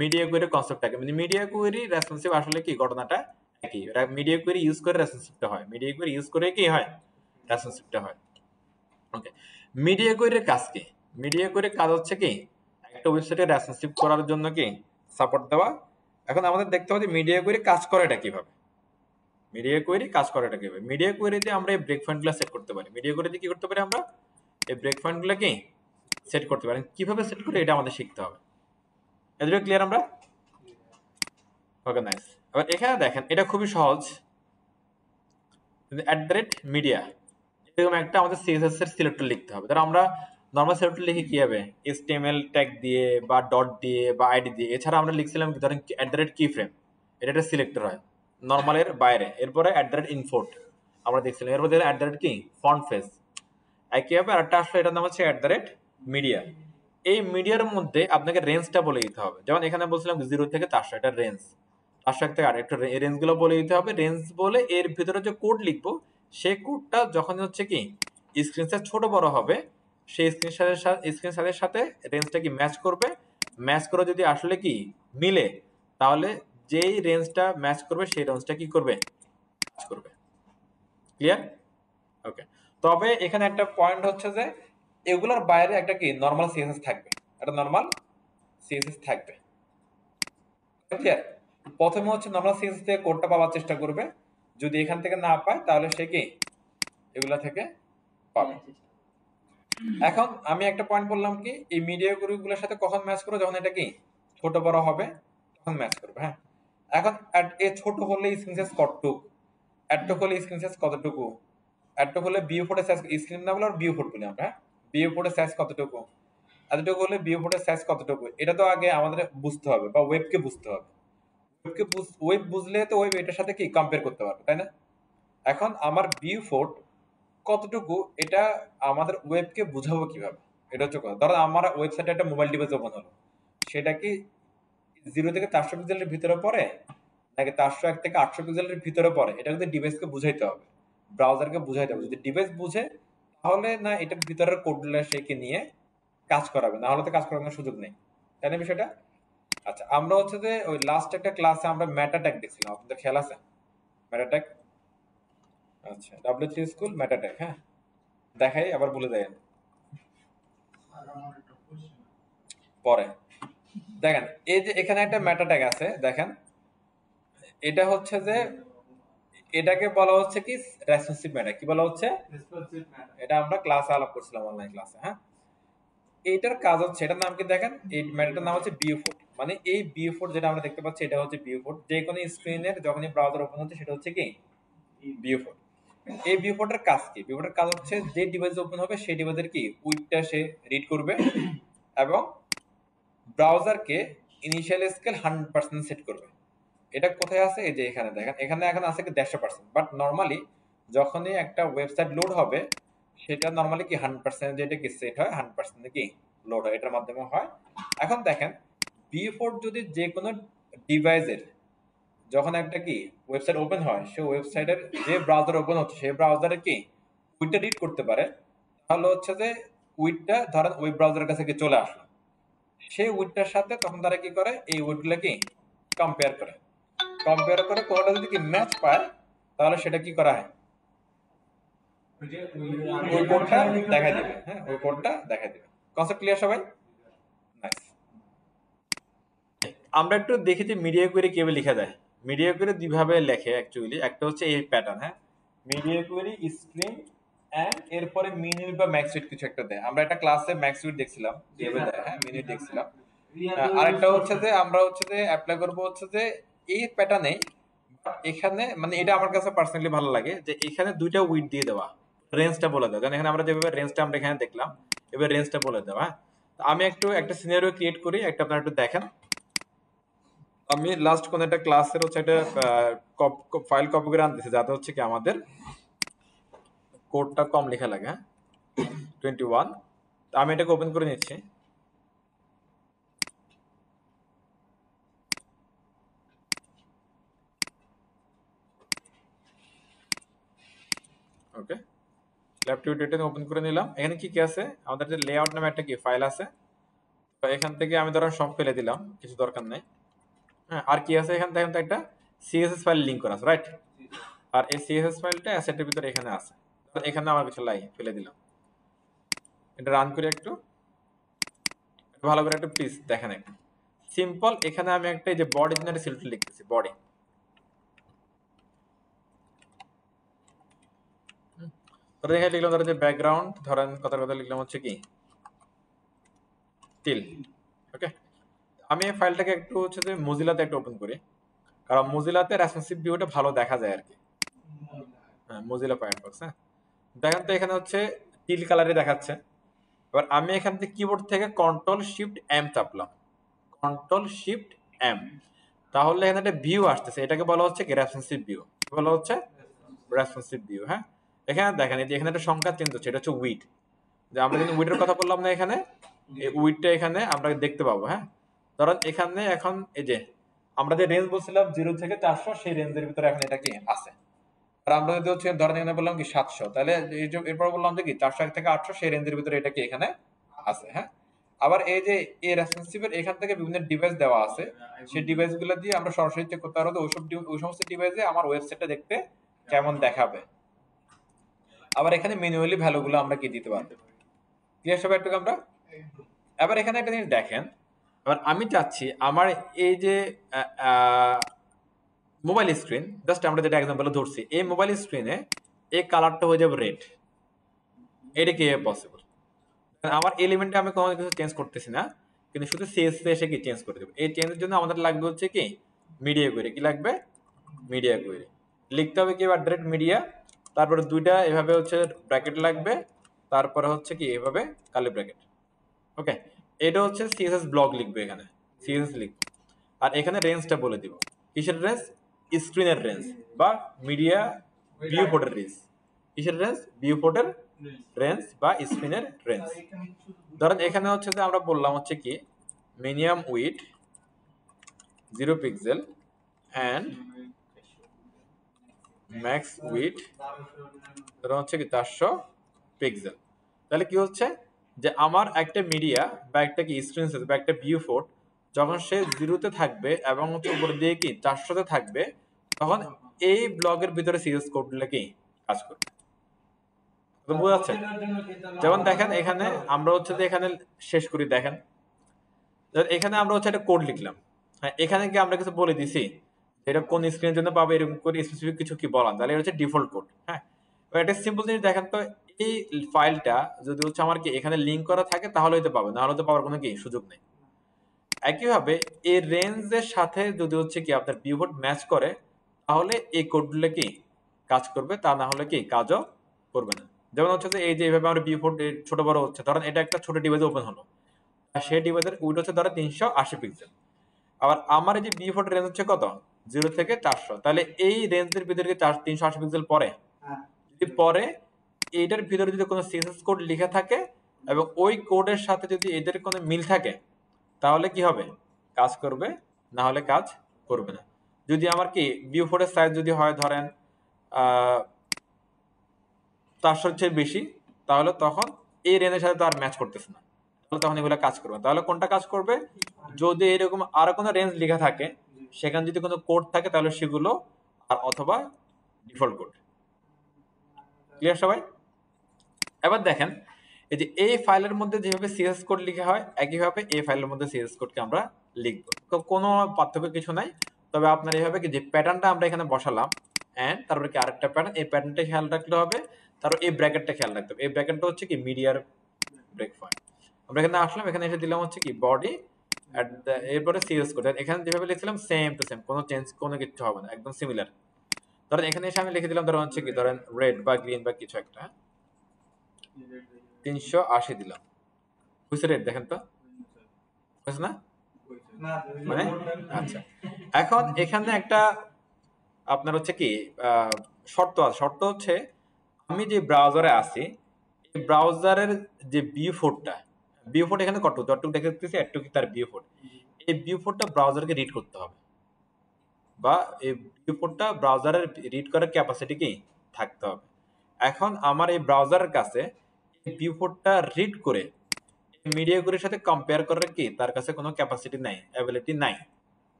মিডিয়া কোয়েরির কনসেপ্টটাকে, মানে মিডিয়া কোয়েরি রেসপন্সিভ আসলে কি ঘটনাটা একই, মিডিয়া কোয়েরি ইউজ করে রেসপন্সিভটা হয়, মিডিয়া কোয়েরি ইউজ করে কি হয় রেসপন্সিভটা হয়। ওকে, মিডিয়া কোয়েরির কাজ কি? মিডিয়া কোয়েরির কাজ হচ্ছে কি একটা ওয়েবসাইটে রেসপন্সিভ করার জন্য কি সাপোর্ট দেওয়া। এখন আমাদের দেখতে হবে যে মিডিয়া কোয়েরি কাজ করে এটা কিভাবে, মিডিয়া কোয়েরি কাজ করে এটা কিভাবে। মিডিয়া কোয়েরিতে আমরা এই ব্রেক পয়েন্টগুলো সেট করতে পারি, মিডিয়া কোয়েরিতে কি করতে পারি আমরা এই ব্রেক পয়েন্টগুলো কি সেট করতে পারি, কিভাবে সেট করে এটা আমাদের শিখতে হবে। এগুলো ক্লিয়ার আমরা? Okay nice. এবার এখানে দেখেন এটা খুবই সহজ, @media এরকম একটা আমাদের সিএসএস এর সিলেক্টর লিখতে হবে। ধরো আমরা নরমাল সিলেক্টর লিখে কি হবে, HTML ট্যাগ দিয়ে বা ডট দিয়ে বা আইডি দিয়ে। এছাড়া আমরা লিখছিলাম কি, ধরেন @keyframe, এটা একটা সিলেক্টর হয় নরমালের বাইরে। এরপরে @import আমরা দেখছিলাম। এরপর দেখলাম কি ফন্ট ফেস। একইভাবে আরেকটা আসলে, এটার নাম হচ্ছে @media। এই মিডিয়ার মধ্যে আপনাকে রেঞ্জটা বলে দিতে হবে। যেমন এখানে বলছিলাম 0 থেকে 400, এটা রেঞ্জ। 400 থেকে আর একটু রেঞ্জ গুলো বলে দিতে হবে। রেঞ্জ বলে এর ভিতরে যে কোড লিখবো, সেই কোডটা যখন হচ্ছে কি স্ক্রিন সাইজ ছোট বড় হবে, সেই স্ক্রিন সাইজের সাথে রেঞ্জটা কি ম্যাচ করবে। ম্যাচ করে যদি আসলে কি মিলে, তাহলে যেই রেঞ্জটা ম্যাচ করবে সেই রেঞ্জটা কি করবে, কাজ করবে। ক্লিয়ার? ওকে। তবে এখানে একটা পয়েন্ট হচ্ছে যে এগুলোর বাইরে একটা কি নরমাল সিএসএস থাকবে, একটা নরমাল সিএসএস থাকবে। ক্লিয়ার? প্রথমে হচ্ছে নরমাল সিএসএস থেকে কোডটা পাওয়ার চেষ্টা করবে। যদি এখান থেকে না পায়, তাহলে সে কি এগুলা থেকে পাবে। এখন আমি একটা পয়েন্ট বললাম কি, এই মিডিয়া গ্রুপগুলোর সাথে কখন ম্যাচ করবে, যখন এটা কি ছোট বড় হবে তখন ম্যাচ করবে। হ্যাঁ, এখন এ ছোট হলে স্ক্রিন সাইজ কতটুকু, এতটুকু হলে স্ক্রিন সাইজ কতটুকু, এতটুকু হলে ভিউ ফোটের সাইজ, স্ক্রিন না বলে আর ভিউ ফোট বলি আমরা। হ্যাঁ, ভিউ ফোটের সাইজ কতটুকু, এতটুকু হলে ভিউ ফোটের সাইজ কতটুকু, এটা তো আগে আমাদের বুঝতে হবে, বা ওয়েবকে বুঝতে হবে। ওয়েব বুঝলে তো ওয়েব এটার সাথে কি কম্পেয়ার করতে পারবে, তাই না? এখন আমার ভিউ ফোট কতটুকু, এটা আমাদের ওয়েবকে বুঝাবো কিভাবে, এটা হচ্ছে কথা। ধরো আমার ওয়েবসাইটে একটা মোবাইল ডিভাইস ওপেন হলো, সেটা কি 0 থেকে 400 পিক্সেলের ভিতরে পড়ে, নাকি 401 থেকে 800 পিক্সেলের ভিতরে পড়ে, এটা কিন্তু ডিভাইসকে বুঝাইতে হবে, ব্রাউজারকে বুঝাইতে হবে। যদি ডিভাইস বুঝে, তাহলে না এটার ভিতরের কোডগুলো সে কি নিয়ে কাজ করাবে, না হলে তো কাজ করানোর সুযোগ নেই, তাই না বিষয়টা? আচ্ছা, আমরা হচ্ছে যে ওই লাস্ট একটা ক্লাসে আমরা মেটা ট্যাগ দেখছিলাম, আপনাদের খেয়াল আছে মেটা ট্যাগ? আচ্ছা, W3 স্কুল মেটা ট্যাগ। হ্যাঁ, দেখাই আবার বলে দেয় পরে। দেখেন এই যে এখানে একটা মেটা ট্যাগ আছে, দেখেন এটা হচ্ছে যে, এটাকে বলা হচ্ছে কি রেসপন্সিভ মেটা। কি বলা হচ্ছে? এটা আমরা ক্লাসে আলাপ করছিলাম, অনলাইন ক্লাসে। হ্যাঁ, এইটার কাজ হচ্ছে, এটার নাম কি দেখেন, এই মেটাটার নাম হচ্ছে ভিউফোর্ট। মানে এই ভিউফোর্ট যেটা আমরা দেখতে পাচ্ছি, এটা হচ্ছে ভিউফোর্ট। যে কোনো স্ক্রিনের যখনই ব্রাউজার ওপেন হচ্ছে, সেটা হচ্ছে কি ভিউফোর্ট। এই ভিউপোর্টের কাজ কি? ভিউপোর্টের কাজ হচ্ছে যে ডিভাইস ওপেন হবে সেই ডিভাইসের কি উইডথটা সে রিড করবে, এবং ব্রাউজারকে ইনিশিয়াল স্কেল 100% সেট করবে। এটা কোথায় আছে? এই যে এখানে দেখেন, এখানে এখন আছে কি 150%। বাট নরমালি যখনই একটা ওয়েবসাইট লোড হবে, সেটা নরমালি কি 100% যেটা কি সেট হয়, 100% কি লোড হয়, এটার মাধ্যমে হয়। এখন দেখেন ভিউপোর্ট যদি যে কোনো ডিভাইসের যখন একটা কি ওয়েবসাইট ওপেন হয়, সেই ওয়েবসাইটের যে ব্রাউজার ওপেন হচ্ছে সেই ব্রাউজারে কি উইডটা রিড করতে পারে, তাহলে হচ্ছে যে উইডটা ধরেন ওয়েব ব্রাউজারের কাছে কি চলে আসলো, সেই উইডটার সাথে তখন তারা কি করে, এই উইডগুলো কি কম্পেয়ার করে। কম্পেয়ার করে কোনটা যদি কি ম্যাচ পায়, তাহলে সেটা কি করা হয়, ওই কোডটা দেখাই দিবে। হ্যাঁ, ওই কোডটা দেখাই দিবে। কনসেপ্ট ক্লিয়ার সবাই? নাইস। আমরা একটু দেখি যে মিডিয়া কোয়েরি কিভাবে লেখা যায়। মিডিয়া কোয়েরি দুইভাবে লেখে অ্যাকচুয়ালি। একটা হচ্ছে এই প্যাটার্ন। হ্যাঁ, মিডিয়া কোয়েরি স্ট্রিম এন্ড এরপরে মিনিট বা ম্যাক্সুইট কিছু একটা দেয়। আমরা একটা ক্লাসে ম্যাক্সুইট দেখছিলাম, কিভাবে দেয়। হ্যাঁ, মিনিট দেখছিলাম। আরেকটা হচ্ছে যে আমরা হচ্ছে যে অ্যাপ্লাই করব হচ্ছে যে এই প্যাটার্নে, এখানে মানে এটা আমার কাছে পার্সোনালি ভালো লাগে যে এখানে দুইটা উইড দিয়ে দেওয়া, রেঞ্জটা বলে দেওয়া। কারণ এখানে আমরা যেভাবে রেঞ্জটা আমরা এখানে দেখলাম, এবার রেঞ্জটা বলে দেওয়া। হ্যাঁ, আমি একটু একটা সিনারিও ক্রিয়েট করি, একটা আপনারা একটু দেখেন। আমি লাস্ট কোন একটা ক্লাসের হচ্ছে একটা ফাইল কপি করে আনতেছি, যাতে হচ্ছে কি আমাদের কোডটা কম লেখা লাগে। হ্যাঁ, 21। আমি এটাকে ওপেন করে নিচ্ছি। ওকে, ল্যাপটপ এটা ওপেন করে নিলাম। এখানে কি কি আছে, আমাদের যে লেআউট নামে একটা কি ফাইল আছে, তো এখান থেকে আমি ধরেন সব ফেলে দিলাম, কিছু দরকার নেই। হ্যাঁ, আর কি আছে এখানে দেখেন তো, একটা সিএসএস ফাইল লিংক করা আছে, রাইট? আর এই সিএসএস ফাইলটা অ্যাসেটের ভিতরে এখানে আছে। এখানে আমার কিছু লাই ফেলে দিলাম। এটা রান করে একটু ভালো করে একটু প্লিজ দেখেন একটু সিম্পল। এখানে আমি একটা এই যে বডি জেনারে সিলেক্ট লিখতেছি, বডি। ধরেন এখানে লিখলাম, ধরেন যে ব্যাকগ্রাউন্ড, ধরেন কথা কথা লিখলাম হচ্ছে কি টিল। ওকে, আমি এই ফাইলটাকে একটু হচ্ছে যে মজিলাতে একটু ওপেন করি। কারণ মোজিলাতে রেসপন্সিভ ভিউটা ভালো দেখা যায় আর কি। হ্যাঁ, মোজিলা ফায়ারফক্স। হ্যাঁ, দেখেন তো এখানে হচ্ছে টিল কালারে দেখাচ্ছে। এবার আমি এখান থেকে কিবোর্ড থেকে কন্ট্রোল শিফট এম চাপলাম, কন্ট্রোল শিফট এম, তাহলে এখানে একটা ভিউ আসতেছে, এটাকে বলা হচ্ছে কি রেসপন্সিভ ভিউ, বলা হচ্ছে রেসপন্সিভ ভিউ। হ্যাঁ, এখানে দেখেন এই যে এখানে একটা সংখ্যা চেঞ্জ হচ্ছে, এটা হচ্ছে উইড, যে আমরা কিন্তু উইডের কথা বললাম না এখানে, এই উইডটা এখানে আমরা দেখতে পাবো। হ্যাঁ, ধরেন এখানে এখন এই যে আমরা যে রেঞ্জ বলছিলাম 0 থেকে 400, সেই রেঞ্জের ভিতরে এখন এটা কি আছে। আর আমরা যদি হচ্ছে ধরেন এখানে বললাম কি 700, তাহলে এই যে এরপর বললাম যে কি 400 থেকে 800, সেই রেঞ্জের ভিতরে এটা কি এখানে আছে। হ্যাঁ, আবার এই যে এই রেসপন্সিভের এখান থেকে বিভিন্ন ডিভাইস দেওয়া আছে, সেই ডিভাইস গুলো দিয়ে আমরা সরাসরি চেক করতে পারবো ওই সমস্ত ডিভাইসে আমার ওয়েবসাইটটা দেখতে কেমন দেখাবে। আবার এখানে ম্যানুয়ালি ভ্যালুগুলো আমরা কি দিতে পারবো। ক্লিয়ার সবাই একটু আমরা? এবার এখানে একটা জিনিস দেখেন, এবার আমি চাচ্ছি আমার এই যে মোবাইল স্ক্রিন, জাস্ট আমরা যেটা এক্সাম্পল ধরছি, এই মোবাইল স্ক্রিনে এই কালারটা হয়ে যাবে রেড, এটা কি পসিবল? আমার এলিমেন্টে আমি কোনো কিছু চেঞ্জ করতেছি না, কিন্তু শুধু সিএসএস এসে কি চেঞ্জ করে দেবো। এই চেঞ্জের জন্য আমাদের লাগবে হচ্ছে কি মিডিয়া কোয়েরি। কি লাগবে? মিডিয়া কোয়েরি লিখতে হবে কি ডাইরেক্ট মিডিয়া, তারপরে দুইটা এভাবে হচ্ছে ব্র্যাকেট লাগবে, তারপরে হচ্ছে কি এভাবে কালি ব্র্যাকেট। ওকে, এটা হচ্ছে সিএসএস ব্লক লিখবে, এখানে সিএসএস লিখবে। আর এখানে রেঞ্জটা বলে দিব, কিসের রেঞ্জ? স্ক্রিনের রেঞ্জ বা মিডিয়া ভিউ পোর্টের রেঞ্জ। কিসের রেঞ্জ? ভিউ পোর্টের রেঞ্জ বা স্ক্রিনের রেঞ্জ। ধরেন এখানে হচ্ছে যে আমরা বললাম হচ্ছে কি minimum width 0 pixel and max width ধরুন হচ্ছে কি 400 পিক্সেল। তাহলে কি হচ্ছে যে আমার একটা মিডিয়া বা একটা কি স্ক্রিন সাইজ বা একটা ভিউ পোর্ট যখন সে 0-তে থাকবে এবং হচ্ছে উপরে দিয়ে কি 400-তে থাকবে, তখন এই ব্লগের ভিতরে সিএস কোডগুলো কি কাজ করবে। তো বোঝা যাচ্ছে? যেমন দেখেন এখানে আমরা হচ্ছে যে এখানে শেষ করি, দেখেন এখানে আমরা হচ্ছে একটা কোড লিখলাম। হ্যাঁ, এখানে কি আমরা কিছু বলে দিছি এটা কোন স্ক্রিনের জন্য পাবে, এরকম করে স্পেসিফিক কিছু কি বলা, তাহলে এটা হচ্ছে ডিফল্ট কোড। হ্যাঁ, একটা সিম্পল জিনিস দেখেন তো, এই ফাইলটা যদি হচ্ছে আমার কি এখানে লিংক করা থাকে তাহলে হয়তো পাবে, না হলে তো পাওয়ার কোনো কি সুযোগ নেই। একইভাবে এই রেঞ্জের সাথে যদি হচ্ছে কি আপনার পিভট ম্যাচ করে, তাহলে এই কোডগুলো কি কাজ করবে, তা না হলে কি কাজও করবে না। যেমন হচ্ছে যে এই যে এইভাবে আমরা পিভট ছোট বড় হচ্ছে, ধরেন এটা একটা ছোট ডিভাইস ওপেন হলো, আর সেই ডিভাইসের উইড হচ্ছে ধরো 380 পিক্সেল। আবার আমার এই যে পিভট রেঞ্জ হচ্ছে কত? 0 থেকে 400, তাহলে এই রেঞ্জের ভিতরে কি 380 পিক্সেল পরে? যদি পরে, এইটার ভিতরে যদি কোনো সিএসএস কোড লেখা থাকে এবং ওই কোডের সাথে যদি এদের কোনো মিল থাকে, তাহলে কি হবে? কাজ করবে, না হলে কাজ করবে না। যদি আমার কি ভিউ ফোরের সাইজ যদি হয় ধরেন 400-র চেয়ে বেশি, তাহলে তখন এই রেঞ্জের সাথে তো আর ম্যাচ করতেছে না, তাহলে তখন এগুলো কাজ করবে। তাহলে কোনটা কাজ করবে? যদি এরকম আরো কোনো রেঞ্জ লেখা থাকে, সেখানে যদি কোনো কোড থাকে, তাহলে সেগুলো, আর অথবা ডিফল্ট কোড। ক্লিয়ার সবাই? এবার দেখেন এই যে এই ফাইলের মধ্যে যেভাবে সিএস কোড লেখা হয়, একইভাবে এই ফাইলের মধ্যে সিএস কোডকে আমরা লিখবো, কোনো পার্থক্য কিছু নাই। তবে আপনার এইভাবে কি যে প্যাটার্নটা আমরা এখানে বসালাম, এন্ড তারপরে কি আরেকটা প্যাটার্ন, এই প্যাটার্নটা খেয়াল রাখলে হবে, তারপর এই ব্র্যাকেটটা খেয়াল রাখতে হবে। এই ব্র্যাকেটটা হচ্ছে কি মিডিয়ার ব্রেক পয়েন্ট। আমরা এখানে আসলাম, এখানে এসে দিলাম হচ্ছে কি বডি, এরপরে সিএস কোড এখানে যেভাবে লিখছিলাম সেম টু সেম, কোনো চেঞ্জ কোনো কিছু হবে না, একদম সিমিলার। ধরেন এখানে এসে আমি লিখে দিলাম ধরেন হচ্ছে কি ধরেন রেড বা গ্রিন বা কিছু একটা, 380 দিলাম, হয়েছে রেড, দেখেন তো হয়েছে না? মানে আচ্ছা, এখন এখানে একটা আপনার হচ্ছে কি শর্ত আছে। শর্ত হচ্ছে আমি যে ব্রাউজারে আছি, এই ব্রাউজারের যে ভিউ ফোর্টটা, ভিউ ফোর্ট এখানে কত যতটুকু দেখতেছি এতটুকু তার ভিউ ফোর্ট, এই ভিউ ফোর্টটা ব্রাউজারকে রিড করতে হবে, বা এই ভিউ ফোর্টটা ব্রাউজারের রিড করার ক্যাপাসিটি কি থাকতে হবে। এখন আমার এই ব্রাউজারের কাছে এই ভিউ ফোর্টটা রিড করে মিডিয়াগুলির সাথে কম্পেয়ার করার কি তার কাছে কোনো ক্যাপাসিটি নাই, অ্যাবিলিটি নাই,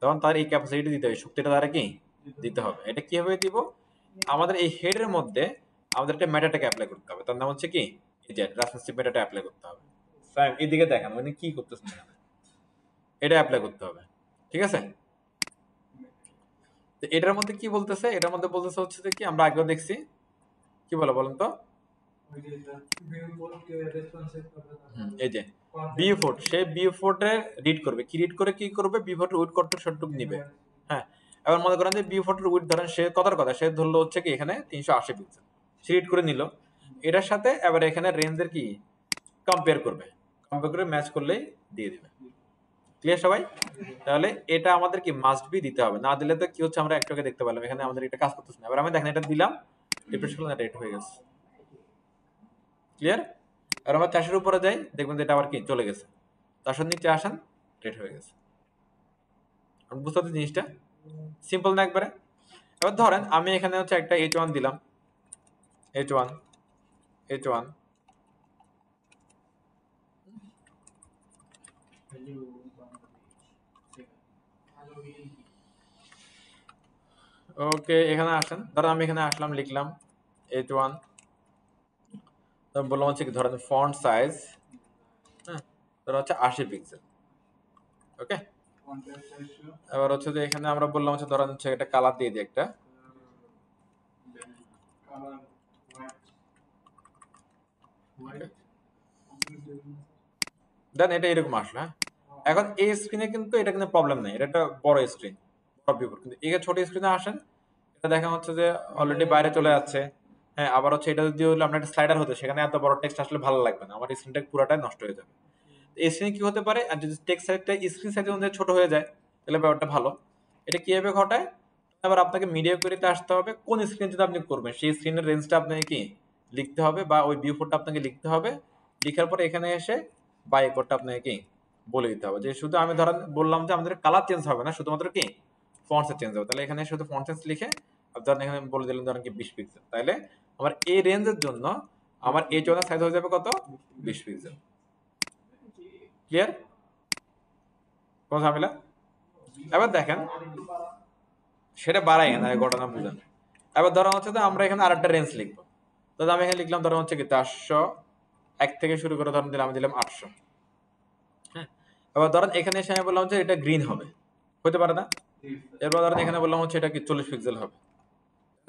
তখন তার এই ক্যাপাসিটি দিতে হবে, শক্তিটা তারা কি দিতে হবে। এটা কিভাবে দিব? আমাদের এই হেডের মধ্যে আমাদের একটা মেটাটাকে অ্যাপ্লাই করতে হবে, তার নাম হচ্ছে কি এই যে রেফারেন্স মেটাটা অ্যাপ্লাই করতে হবে। স্যার এইদিকে দেখেন উনি কি করতেছেন এখানে, এটা অ্যাপ্লাই করতে হবে, ঠিক আছে? তো এটার মধ্যে কি বলতেছে? এটার মধ্যে বলতেছে হচ্ছে যে কি আমরা আগেও দেখছি, কি বলে বলেন তো? এই যে ভিউ ফোর্ট, সে ভিউ ফোর্টে রিড করবে, কি রিড করে কি করবে? ভিউ ফোর্ট উইড করতে সবটুকু নিবে। হ্যাঁ, এবার মনে করেন যে বিউ ফটোর উইডথ ধরেন সে কথার কথা সে ধরলো হচ্ছে কি এখানে 380 পিক্সেল, সিলেক্ট করে নিল, এটার সাথে এবার এখানে রেঞ্জের কি কম্পেয়ার করবে, কম্পেয়ার করে ম্যাচ করলেই দিয়ে দিবে। ক্লিয়ার সবাই? তাহলে এটা আমাদের কি মাস্ট বি দিতে হবে, না দিলে তো কি হচ্ছে আমরা একটাকে দেখতে পেলাম এখানে আমাদের এটা কাজ করতেছে না। এবার আমি দেখেন এটা দিলাম, রিফ্রেশ করলাম, এটা হয়ে গেছে। ক্লিয়ার? আর আমরা 400 উপরে যাই, দেখবেন যে এটা আবার কি চলে গেছে, 400 নিচে আসেন, রেট হয়ে গেছে। বুঝতে পারছেন জিনিসটা? সিম্পল না একবারে? এবার ধরেন আমি এখানে হচ্ছে একটা H1 দিলাম, H1 H1 ওকে, এখানে আসেন, ধরেন আমি এখানে আসলাম, লিখলাম H1, বললাম হচ্ছে কি ধরেন ফন্ট সাইজ, হ্যাঁ ধরো হচ্ছে 80 পিক্সেল। ওকে, এবার হচ্ছে যে এখানে আমরা বললাম হচ্ছে ধরেন হচ্ছে একটা কালার দিয়ে দিই একটা, দেন এটা এরকম আসলো। হ্যাঁ, এখন এই স্ক্রিনে কিন্তু এটা কিন্তু প্রবলেম নেই, এটা একটা বড় স্ক্রিন, বড় ভিউ, কিন্তু এই ছোট স্ক্রিনে আসেন, এটা দেখা হচ্ছে যে অলরেডি বাইরে চলে যাচ্ছে। হ্যাঁ, আবার হচ্ছে এটা যদি হলো আমরা একটা স্লাইডার হতো, সেখানে এত বড় টেক্সট আসলে ভালো লাগবে না, আমার স্ক্রিনটা পুরোটাই নষ্ট হয়ে যাবে। এই স্ক্রিনে কি হতে পারে, আর যদি টেক্সট সাইজটা স্ক্রিন সাইজের অনুযায়ী ছোট হয়ে যায়, তাহলে ব্যাপারটা ভালো। এটা কিভাবে ঘটায়, আবার আপনাকে মিডিয়া কোয়েরিতে আসতে হবে, কোন স্ক্রিন যদি আপনি করবেন সেই স্ক্রিনের রেঞ্জটা আপনাকে কি লিখতে হবে, বা ওই ভিউ কোডটা আপনাকে লিখতে হবে, লিখার পরে এখানে এসে বাই কোডটা আপনাকে কি বলে দিতে হবে, যে শুধু আমি ধরেন বললাম যে আমাদের কালার চেঞ্জ হবে না, শুধুমাত্র কি ফন্টস চেঞ্জ হবে, তাহলে এখানে শুধু ফন্টস লিখে ধরেন এখানে বলে দিলেন ধরেন কি 20 পিক্সেল, তাহলে আমার এই রেঞ্জের জন্য আমার এই জোনের সাইজ হয়ে যাবে কত, 20 পিক্সেল। ক্লিয়ার? কোন ঝামেলা? এবার দেখেন সেটা বাড়াই না, ঘটনা বুঝেন। এবার ধরো হচ্ছে যে আমরা এখানে আরেকটা রেঞ্জ লিখবো, তো আমি এখানে লিখলাম ধরো হচ্ছে কি 401 থেকে শুরু করে ধরেন দিলাম, আমি দিলাম 800। হ্যাঁ, এবার ধরেন এখানে এসে আমি বললাম যে এটা গ্রিন হবে, হতে পারে না? এরপর ধরেন এখানে বললাম হচ্ছে এটা কি 40 পিক্সেল হবে,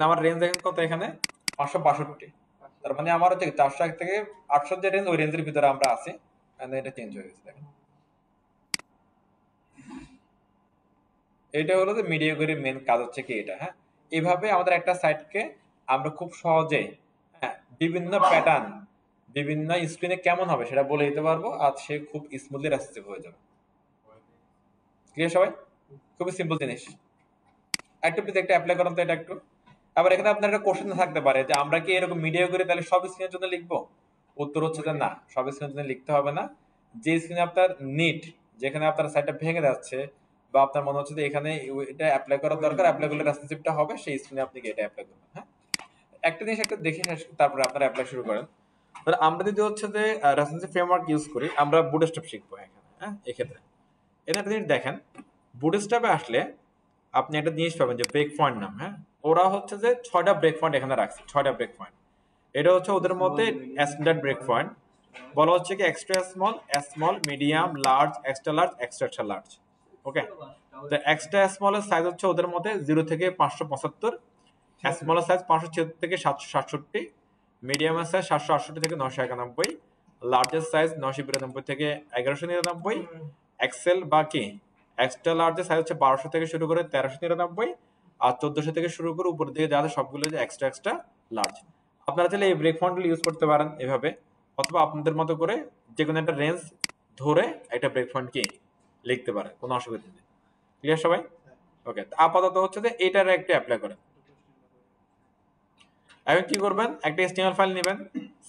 আমার রেঞ্জ দেখেন কত, এখানে 562। তার মানে আমার হচ্ছে 401 থেকে 800 যে রেঞ্জ, ওই রেঞ্জের ভিতরে আমরা আছি, এটা চেঞ্জ হয়ে গেছে। দেখেন এটা হলো যে মিডিয়া কোয়েরির মেন কাজ হচ্ছে কি এটা। হ্যাঁ, এইভাবে আমাদের একটা সাইটকে আমরা খুব সহজে, হ্যাঁ, বিভিন্ন প্যাটার্ন বিভিন্ন স্ক্রিনে কেমন হবে সেটা বলে দিতে পারবো, আর সে খুব স্মুথলি রেসপন্সিভ হয়ে যাবে। ক্লিয়ার সবাই? খুবই সিম্পল জিনিস। একটু প্লিজ একটা অ্যাপ্লাই করেন তো এটা একটু। আবার এখানে আপনার একটা কোশ্চেন থাকতে পারে যে আমরা কি এরকম মিডিয়া করে তাহলে সব স্ক্রিনের জন্য লিখবো? উত্তর হচ্ছে যে না, সব স্ক্রিনের জন্য লিখতে হবে না। যে স্ক্রিনে আপনার নিট, যেখানে আপনার সাইটটা ভেঙে যাচ্ছে, বা আপনার মনে হচ্ছে যে এখানে এটা অ্যাপ্লাই করার দরকার, অ্যাপ্লাই করলে রেসপন্সিভটা হবে, সেই স্ক্রিনে আপনি এটা অ্যাপ্লাই করবেন। হ্যাঁ, একটা জিনিস একটু দেখে তারপরে আপনারা অ্যাপ্লাই শুরু করেন। তাহলে আমরা যদি হচ্ছে যে রেসপন্সিভ ফ্রেমওয়ার্ক ইউজ করি, আমরা বুটস্ট্র্যাপ শিখবো এখানে। হ্যাঁ, এক্ষেত্রে এটা একটা জিনিস দেখেন, বুটস্ট্র্যাপে আসলে আপনি একটা জিনিস পাবেন যে ব্রেক পয়েন্ট নাম। হ্যাঁ, ওরা হচ্ছে যে 6টা ব্রেক পয়েন্ট এখানে রাখছে, 6টা ব্রেক পয়েন্ট। এটা হচ্ছে ওদের মধ্যে স্ট্যান্ডার্ড ব্রেক পয়েন্ট, বলা হচ্ছে কি extra small, small, medium, large, extra large, extra extra large. Okay, তো এক্সট্রা স্মলের সাইজ হচ্ছে ওদের মধ্যে 0 থেকে 575, স্মলের সাইজ 576 থেকে 767, মিডিয়ামের সাইজ 768 থেকে 991, লার্জের সাইজ 992 থেকে 1199, এক্সেল বা কি এক্সট্রা লার্জের সাইজ হচ্ছে 1200 থেকে শুরু করে 1399, আর 1400 থেকে শুরু করে উপরের দিকে যা আছে সবগুলো হচ্ছে এক্সট্রা এক্সট্রা লার্জ। আপনারা চাইলে এই ব্রেক পয়েন্টগুলো ইউজ করতে পারেন এভাবে, অথবা আপনাদের মতো করে যে কোনো একটা রেঞ্জ ধরে একটা ব্রেক পয়েন্ট কি লিখতে পারেন, কোনো অসুবিধা নেই। ক্লিয়ার সবাই? ওকে, আপাতত হচ্ছে যে এটার একটা অ্যাপ্লাই করেন। এখন কি করবেন, একটা HTML ফাইল নেবেন,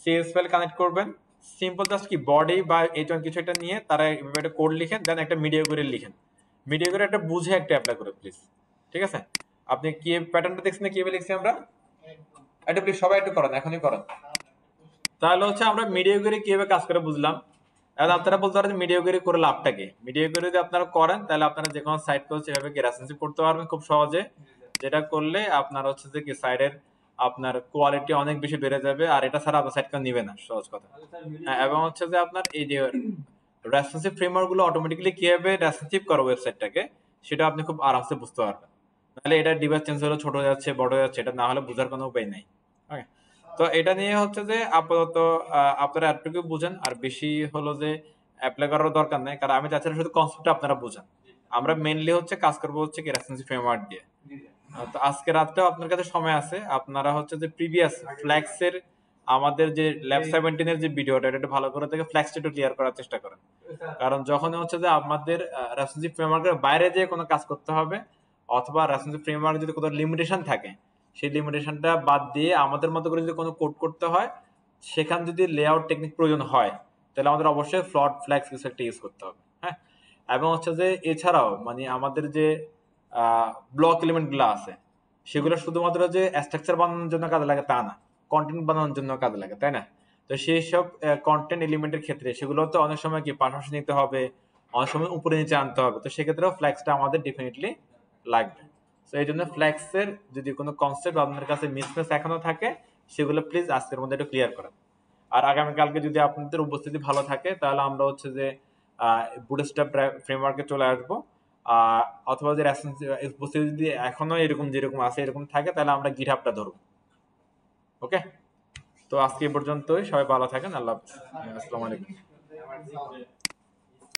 CSS ফাইল কানেক্ট করবেন, সিম্পল জাস্ট কি বডি বা H1 কিছু একটা নিয়ে তারা এইভাবে একটা কোড লিখেন, দেন একটা মিডিয়া করে লিখেন, মিডিয়া করে একটা বুঝে একটা অ্যাপ্লাই করে প্লিজ। ঠিক আছে? আপনি কি প্যাটার্নটা দেখছেন না কিভাবে লিখছি আমরা? এটা প্লিজ সবাই একটু করেন, এখনই করেন। তাহলে হচ্ছে আমরা মিডিয়া করে কিভাবে কাজ করে বুঝলাম। এখন আপনারা বলতে পারেন মিডিয়া করে করে লাভটা কি? মিডিয়া করে যদি আপনারা করেন তাহলে আপনারা যে কোনো সাইট হচ্ছে এভাবে কি রেসপন্সিভ করতে পারবেন খুব সহজে, যেটা করলে আপনার হচ্ছে যে কি সাইটের আপনার কোয়ালিটি অনেক বেশি বেড়ে যাবে, আর এটা ছাড়া আপনার সাইট কেউ নিবে না, সহজ কথা। হ্যাঁ, এবং হচ্ছে যে আপনার এই যে রেসপন্সিভ ফ্রেমওয়ার্ক গুলো অটোমেটিক্যালি কিভাবে রেসপন্সিভ করে ওয়েবসাইটটাকে, সেটা আপনি খুব আরামসে বুঝতে পারবেন। তাহলে এটা ডিভাইস চেঞ্জ হলে ছোট হয়ে যাচ্ছে, বড় হয়ে যাচ্ছে, এটা না হলে বোঝার কোনো উপায় নাই। ওকে, তো এটা নিয়ে হচ্ছে যে আপাতত আপনারা এতটুকু বুঝেন, আর বেশি হলো যে অ্যাপ্লাই করার দরকার নেই, কারণ আমি চাচ্ছিলাম শুধু কনসেপ্টটা আপনারা বুঝেন। আমরা মেইনলি হচ্ছে কাজ করবো হচ্ছে কি রেসপন্সিভ ফ্রেমওয়ার্ক দিয়ে। তো আজকে রাতটাও আপনার কাছে সময় আছে, আপনারা হচ্ছে যে প্রিভিয়াস ফ্ল্যাক্সের আমাদের যে ল্যাব 17 এর যে ভিডিওটা এটা একটু ভালো করে থেকে ফ্ল্যাক্সটা একটু ক্লিয়ার করার চেষ্টা করেন। কারণ যখন হচ্ছে যে আমাদের রেসপন্সিভ ফ্রেমওয়ার্কের বাইরে যে কোনো কাজ করতে হবে অথবা রেসপন্সিভ ফ্রেমওয়ার্ক যদি কোনো লিমিটেশন থাকে সেই লিমিটেশনটা বাদ দিয়ে আমাদের মতো করে যদি কোনো কোড করতে হয়, সেখান যদি লেআউট টেকনিক প্রয়োজন হয় তাহলে আমাদের অবশ্যই ফ্লট ফ্ল্যাক্স কিছু একটা ইউজ করতে হবে। হ্যাঁ, এবং হচ্ছে যে এছাড়াও মানে আমাদের যে ব্লক এলিমেন্ট গুলো আছে সেগুলো শুধুমাত্র যে স্ট্রাকচার বানানোর জন্য কাজে লাগে তা না, কন্টেন্ট বানানোর জন্য কাজে লাগে, তাই না? তো সেই সব কন্টেন্ট এলিমেন্টের ক্ষেত্রে সেগুলো তো অনেক সময় কি পাশাপাশি নিতে হবে, অনেক সময় উপরে নিচে আনতে হবে, তো সেক্ষেত্রেও ফ্ল্যাক্সটা আমাদের ডেফিনেটলি লাগবে। তো এই জন্য ফ্ল্যাক্সের যদি কোনো কনসেপ্ট আপনার কাছে মিসম্যাচ এখনো থাকে সেগুলো প্লিজ আজকের মধ্যে একটু ক্লিয়ার করেন। আর আগামীকালকে যদি আপনাদের উপস্থিতি ভালো থাকে তাহলে আমরা হচ্ছে যে বুটস্ট্র্যাপ ফ্রেমওয়ার্কে চলে আসবো, অথবা যে উপস্থিতি যদি এখনো এরকম যেরকম আছে এরকম থাকে তাহলে আমরা গিটহাবটা ধরবো। ওকে, তো আজকে এই পর্যন্তই, সবাই ভালো থাকেন, আল্লাহ হাফেজ, আসসালামু আলাইকুম।